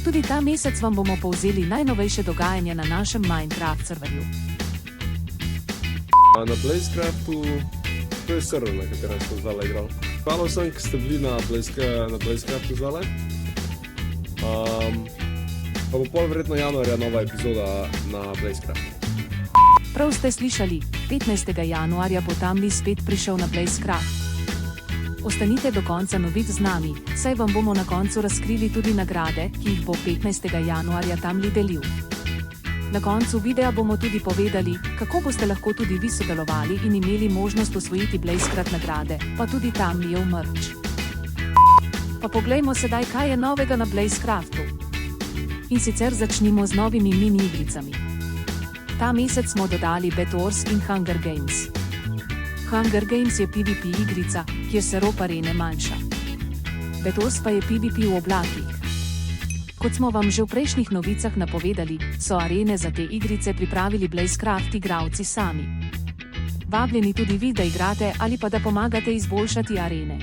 Tudi ta mesec vam bomo povzeli najnovejše dogajanje na našem Minecraft serverju. Na Blazecraftu, to je server, na katerem sem zdaj igral. Hvala vsem, ki ste bili na Blazecraftu zdaj. Pa bo pol verjetno januarja nova epizoda na Blazecraftu. Prav ste slišali, 15. januarja bo Tamli spet prišel na Blazecraft. Ostanite do konca novic z nami, saj vam bomo na koncu razkrili tudi nagrade, ki jih bo 15. januarja Tamli delil. Na koncu videa bomo tudi povedali, kako boste lahko tudi vi sodelovali in imeli možnost osvojiti Blazecraft nagrade, pa tudi Tamlijev merch. Pa poglejmo sedaj, kaj je novega na Blazecraftu. In sicer začnimo z novimi mini igricami. Ta mesec smo dodali Bed Wars in Hunger Games. Hunger Games je PvP igrica, kjer se rob arene manjša. Bed Wars pa je PvP v oblakih. Kot smo vam že v prejšnjih novicah napovedali, so arene za te igrice pripravili Blazecraft igralci sami. Vabljeni tudi vi, da igrate ali pa da pomagate izboljšati arene.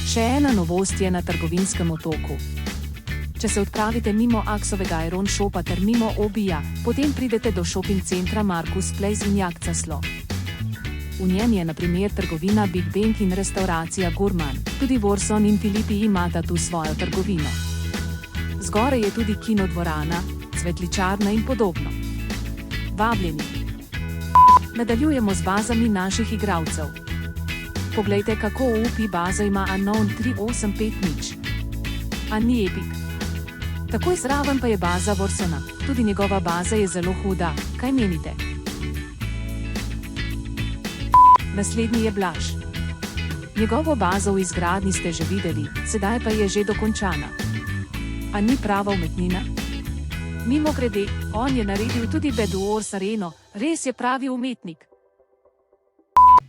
Še ena novost je na trgovinskem otoku. Če se odpravite mimo Aksovega Iron Shopa ter mimo Obija, potem pridete do shopping centra Markus Place in Jagdcaslo. V njem je na primer trgovina Big Bang in restauracija Gurman, tudi Warson in Filipi imata tu svojo trgovino. Zgoraj je tudi kinodvorana, cvetličarna in podobno. Vabljeni! Nadaljujemo z bazami naših igralcev. Poglejte, kako OP baza ima Unknown 3850. A ni epik. Takoj zraven pa je baza Warsona, tudi njegova baza je zelo huda, kaj menite? Naslednji je Blaž. Njegovo bazo v izgradnji ste že videli, sedaj pa je že dokončana. A ni prava umetnina? Mimogrede, on je naredil tudi Bed Wars areno, res je pravi umetnik.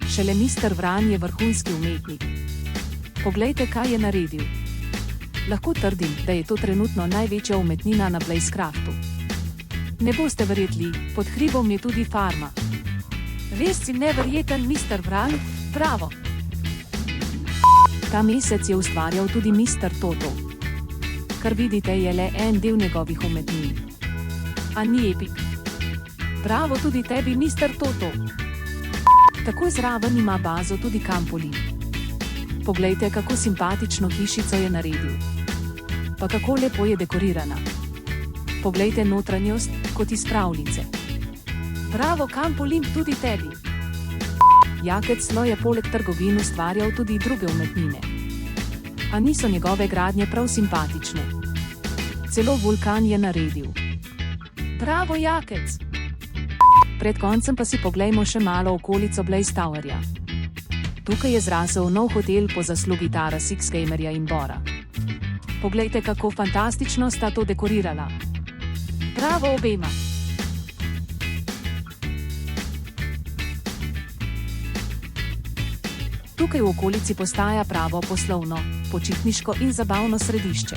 Šele Mr. Vran je vrhunski umetnik. Poglejte, kaj je naredil. Lahko trdim, da je to trenutno največja umetnina na Blazecraftu. Ne boste verjetli, pod hribom je tudi farma. Res si neverjeten, Mr. Vran, bravo! Ta mesec je ustvarjal tudi Mr. Toto. Kar vidite, je le en del njegovih umetnin. A ni epik? Bravo tudi tebi, Mr. Toto! Takoj zraven ima bazo tudi Kampolin. Poglejte, kako simpatično hišico je naredil. Pa kako lepo je dekorirana. Poglejte notranjost, kot iz pravljice. Bravo, Kampolin, tudi tebi! Jagdcaslo je poleg trgovin ustvarjal tudi druge umetnine. A niso njegove gradnje prav simpatične? Celo vulkan je naredil. Bravo, Jagdec! Pred koncem pa si poglejmo še malo okolico Blaze Towerja. Tukaj je zrasel nov hotel po zaslugi Tara Six Gamerja in Bora. Poglejte, kako fantastično sta to dekorirala. Bravo obema! Tukaj v okolici postaja pravo poslovno, počitniško in zabavno središče.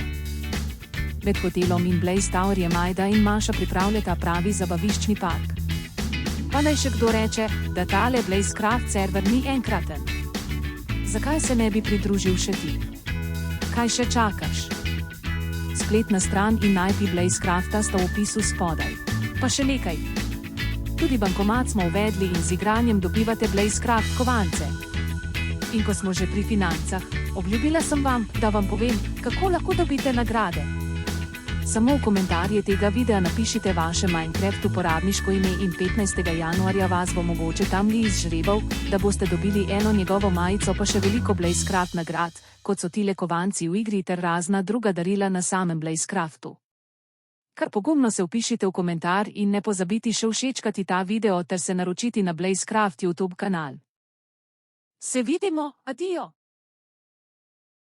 Med hotelom in Blaze Towerjem Majda in Maša pripravljata pravi zabaviščni park. Pa naj še kdo reče, da tale Blazecraft server ni enkraten. Zakaj se ne bi pridružil še ti? Kaj še čakaš? Spletna stran in IP Blazecrafta sta v opisu spodaj. Pa še nekaj. Tudi bankomat smo uvedli in z igranjem dobivate Blazecraft kovance. In ko smo že pri financah, obljubila sem vam, da vam povem, kako lahko dobite nagrade. Samo v komentarje tega videa napišite vaše Minecraft uporabniško ime in 15. januarja vas bo mogoče Tamli izžrebal, da boste dobili eno njegovo majico pa še veliko Blazecraft nagrad, kot so tile kovanci v igri ter razna druga darila na samem Blazecraftu. Kar pogumno se vpišite v komentar in ne pozabiti še všečkati ta video ter se naročiti na Blazecraft YouTube kanal. Se vidimo, adijo!